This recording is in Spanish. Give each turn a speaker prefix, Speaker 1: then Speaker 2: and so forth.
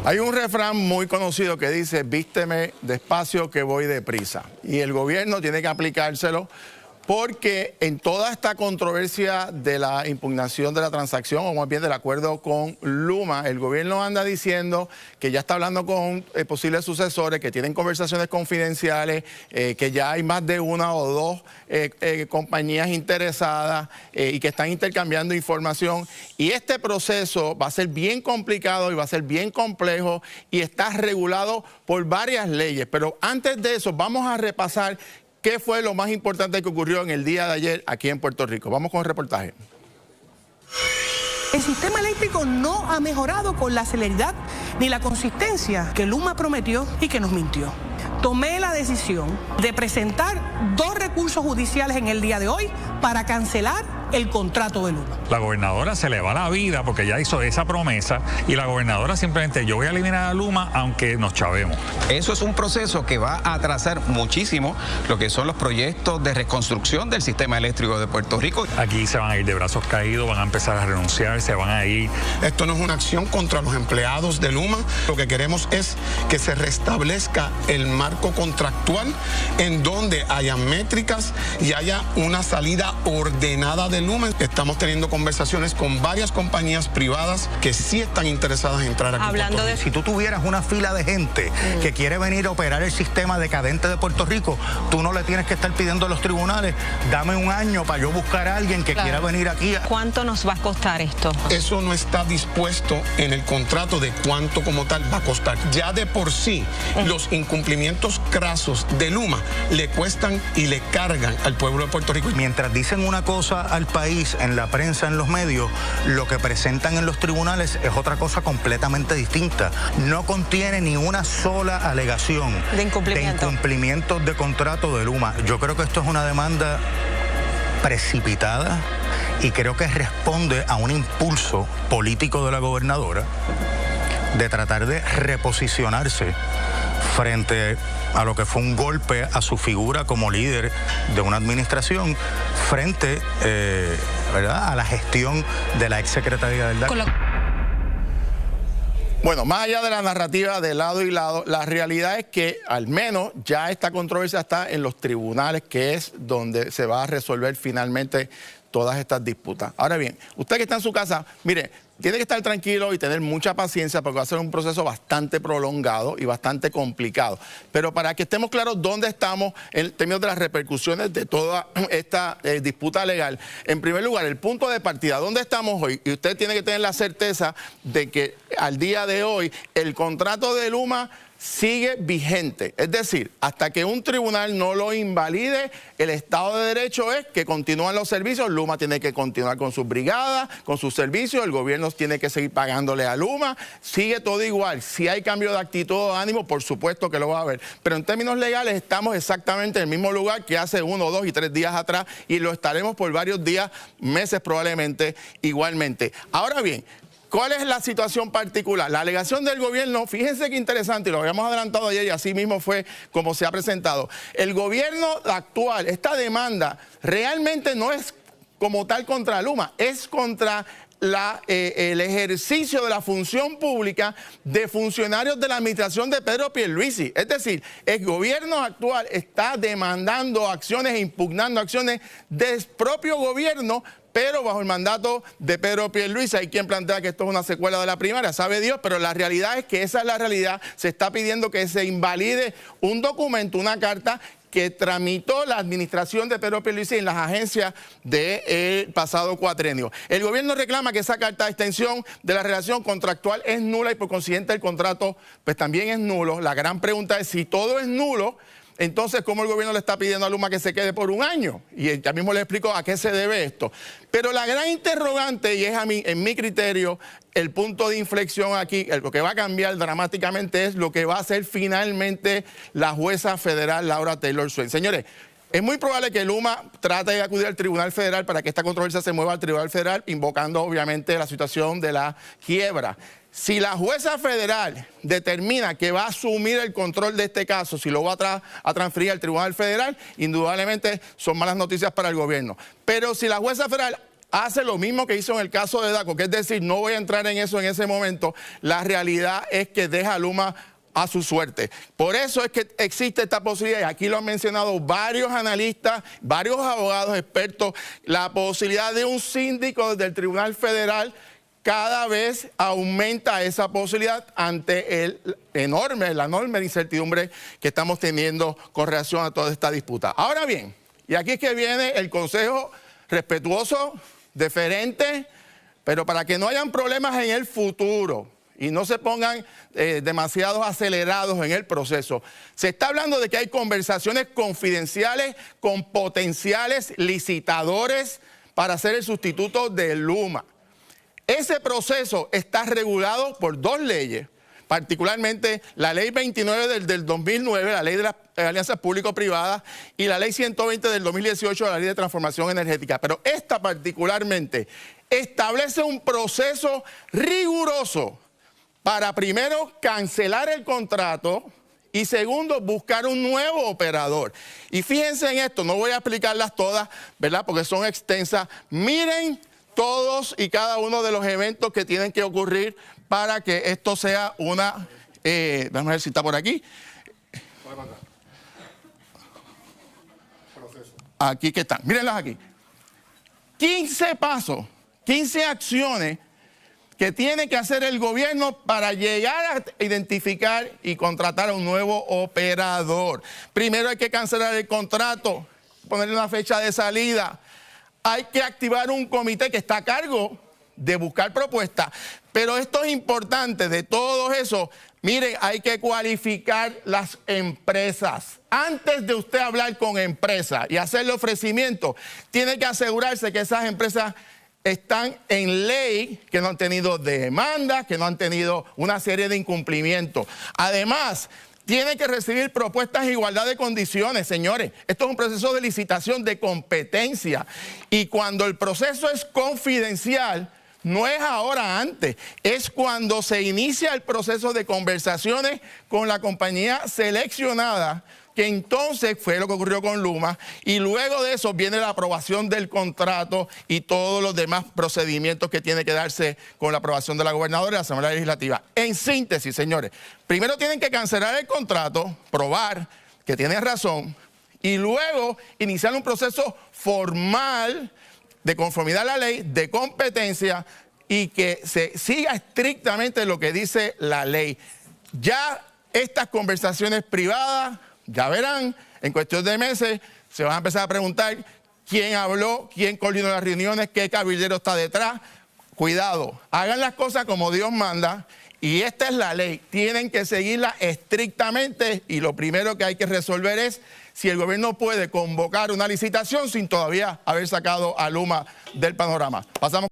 Speaker 1: Hay un refrán muy conocido que dice, vísteme despacio que voy deprisa. Y el gobierno tiene que aplicárselo porque en toda esta controversia de la impugnación de la transacción, o más bien del acuerdo con Luma, el gobierno anda diciendo que ya está hablando con posibles sucesores, que tienen conversaciones confidenciales, que ya hay más de una o dos compañías interesadas y que están intercambiando información. Y este proceso va a ser bien complicado y va a ser bien complejo y está regulado por varias leyes. Pero antes de eso, vamos a repasar ¿qué fue lo más importante que ocurrió en el día de ayer aquí en Puerto Rico? Vamos con el reportaje.
Speaker 2: El sistema eléctrico no ha mejorado con la celeridad ni la consistencia que Luma prometió y que nos mintió. Tomé la decisión de presentar 2 recursos judiciales en el día de hoy para cancelar el contrato de Luma.
Speaker 3: La gobernadora se le va la vida porque ya hizo esa promesa y la gobernadora simplemente, yo voy a eliminar a Luma aunque nos chavemos.
Speaker 4: Eso es un proceso que va a atrasar muchísimo lo que son los proyectos de reconstrucción del sistema eléctrico de Puerto Rico.
Speaker 3: Aquí se van a ir de brazos caídos, van a empezar a renunciar, se van a ir.
Speaker 5: Esto no es una acción contra los empleados de Luma. Lo que queremos es que se restablezca el marco contractual en donde haya métricas y haya una salida ordenada de Luma. Estamos teniendo conversaciones con varias compañías privadas que sí están interesadas en entrar aquí.
Speaker 6: Hablando de...
Speaker 7: Si tú tuvieras una fila de gente que quiere venir a operar el sistema decadente de Puerto Rico, tú no le tienes que estar pidiendo a los tribunales, dame un año para yo buscar a alguien que quiera venir aquí.
Speaker 6: ¿Cuánto nos va a costar esto?
Speaker 5: Eso no está dispuesto en el contrato de cuánto como tal va a costar. Ya de por sí, los incumplimientos crasos de Luma le cuestan y le cargan al pueblo de Puerto Rico.
Speaker 7: Mientras dicen una cosa al país, en la prensa, en los medios, lo que presentan en los tribunales es otra cosa completamente distinta. No contiene ni una sola alegación
Speaker 6: de incumplimiento
Speaker 7: de contrato de Luma. Yo creo que esto es una demanda precipitada y creo que responde a un impulso político de la gobernadora de tratar de reposicionarse frente a lo que fue un golpe a su figura como líder de una administración frente ¿verdad?, a la gestión de la exsecretaria del DACO.
Speaker 1: Bueno, más allá de la narrativa de lado y lado, la realidad es que al menos ya esta controversia está en los tribunales, que es donde se va a resolver finalmente todas estas disputas. Ahora bien, usted que está en su casa, mire, tiene que estar tranquilo y tener mucha paciencia porque va a ser un proceso bastante prolongado y bastante complicado. Pero para que estemos claros dónde estamos en términos de las repercusiones de toda esta disputa legal, en primer lugar, el punto de partida, ¿dónde estamos hoy? Y usted tiene que tener la certeza de que al día de hoy el contrato de Luma sigue vigente. Es decir, hasta que un tribunal no lo invalide, el Estado de Derecho es que continúan los servicios. Luma tiene que continuar con sus brigadas, con sus servicios, el gobierno tiene que seguir pagándole a Luma, sigue todo igual. Si hay cambio de actitud o de ánimo, por supuesto que lo va a haber. Pero en términos legales estamos exactamente en el mismo lugar que hace 1, 2 y 3 días atrás y lo estaremos por varios días, meses probablemente, igualmente. Ahora bien, ¿cuál es la situación particular? La alegación del gobierno, fíjense qué interesante, y lo habíamos adelantado ayer y así mismo fue como se ha presentado. El gobierno actual, esta demanda realmente no es como tal contra Luma, es contra el ejercicio de la función pública de funcionarios de la administración de Pedro Pierluisi. Es decir, el gobierno actual está demandando acciones e impugnando acciones del propio gobierno, pero bajo el mandato de Pedro Pierluisi. Hay quien plantea que esto es una secuela de la primaria, sabe Dios, pero la realidad es que esa es la realidad. Se está pidiendo que se invalide un documento, una carta que tramitó la administración de Pedro Pierluisi en las agencias del pasado cuatrenio. El gobierno reclama que esa carta de extensión de la relación contractual es nula y por consiguiente el contrato pues también es nulo. La gran pregunta es si todo es nulo, entonces, ¿cómo el gobierno le está pidiendo a Luma que se quede por un año? Y ya mismo le explico a qué se debe esto. Pero la gran interrogante, y es en mi criterio, el punto de inflexión aquí, lo que va a cambiar dramáticamente es lo que va a hacer finalmente la jueza federal Laura Taylor Swain. Señores, es muy probable que Luma trate de acudir al Tribunal Federal para que esta controversia se mueva al Tribunal Federal, invocando obviamente la situación de la quiebra. Si la jueza federal determina que va a asumir el control de este caso, si lo va a transferir al Tribunal Federal, indudablemente son malas noticias para el gobierno. Pero si la jueza federal hace lo mismo que hizo en el caso de Daco, que es decir, no voy a entrar en eso en ese momento, la realidad es que deja a Luma a su suerte. Por eso es que existe esta posibilidad, y aquí lo han mencionado varios analistas, varios abogados expertos, la posibilidad de un síndico del Tribunal Federal. Cada vez aumenta esa posibilidad ante la enorme incertidumbre que estamos teniendo con relación a toda esta disputa. Ahora bien, y aquí es que viene el consejo respetuoso, deferente, pero para que no hayan problemas en el futuro y no se pongan demasiado acelerados en el proceso. Se está hablando de que hay conversaciones confidenciales con potenciales licitadores para ser el sustituto de Luma. Ese proceso está regulado por dos leyes, particularmente la Ley 29 del 2009, la Ley de las Alianzas Público-Privadas, y la Ley 120 del 2018, la Ley de Transformación Energética. Pero esta particularmente establece un proceso riguroso para primero cancelar el contrato y segundo buscar un nuevo operador. Y fíjense en esto, no voy a explicarlas todas, ¿verdad? Porque son extensas. Miren todos y cada uno de los eventos que tienen que ocurrir para que esto sea una... vamos a ver si está por aquí. Aquí que están, mírenlas aquí. 15 pasos, 15 acciones que tiene que hacer el gobierno para llegar a identificar y contratar a un nuevo operador. Primero hay que cancelar el contrato, ponerle una fecha de salida. Hay que activar un comité que está a cargo de buscar propuestas. Pero esto es importante, de todo eso, miren, hay que cualificar las empresas. Antes de usted hablar con empresas y hacerle ofrecimiento, tiene que asegurarse que esas empresas están en ley, que no han tenido demandas, que no han tenido una serie de incumplimientos. Además, tiene que recibir propuestas en igualdad de condiciones, señores. Esto es un proceso de licitación de competencia. Y cuando el proceso es confidencial, no es ahora antes, es cuando se inicia el proceso de conversaciones con la compañía seleccionada, que entonces fue lo que ocurrió con Luma, y luego de eso viene la aprobación del contrato y todos los demás procedimientos que tiene que darse con la aprobación de la gobernadora y la Asamblea Legislativa. En síntesis, señores, primero tienen que cancelar el contrato, probar que tienen razón, y luego iniciar un proceso formal de conformidad a la ley, de competencia, y que se siga estrictamente lo que dice la ley. Ya estas conversaciones privadas, ya verán, en cuestión de meses se van a empezar a preguntar quién habló, quién coordinó las reuniones, qué cabildero está detrás. Cuidado, hagan las cosas como Dios manda, y esta es la ley. Tienen que seguirla estrictamente, y lo primero que hay que resolver es si el gobierno puede convocar una licitación sin todavía haber sacado a Luma del panorama. Pasamos.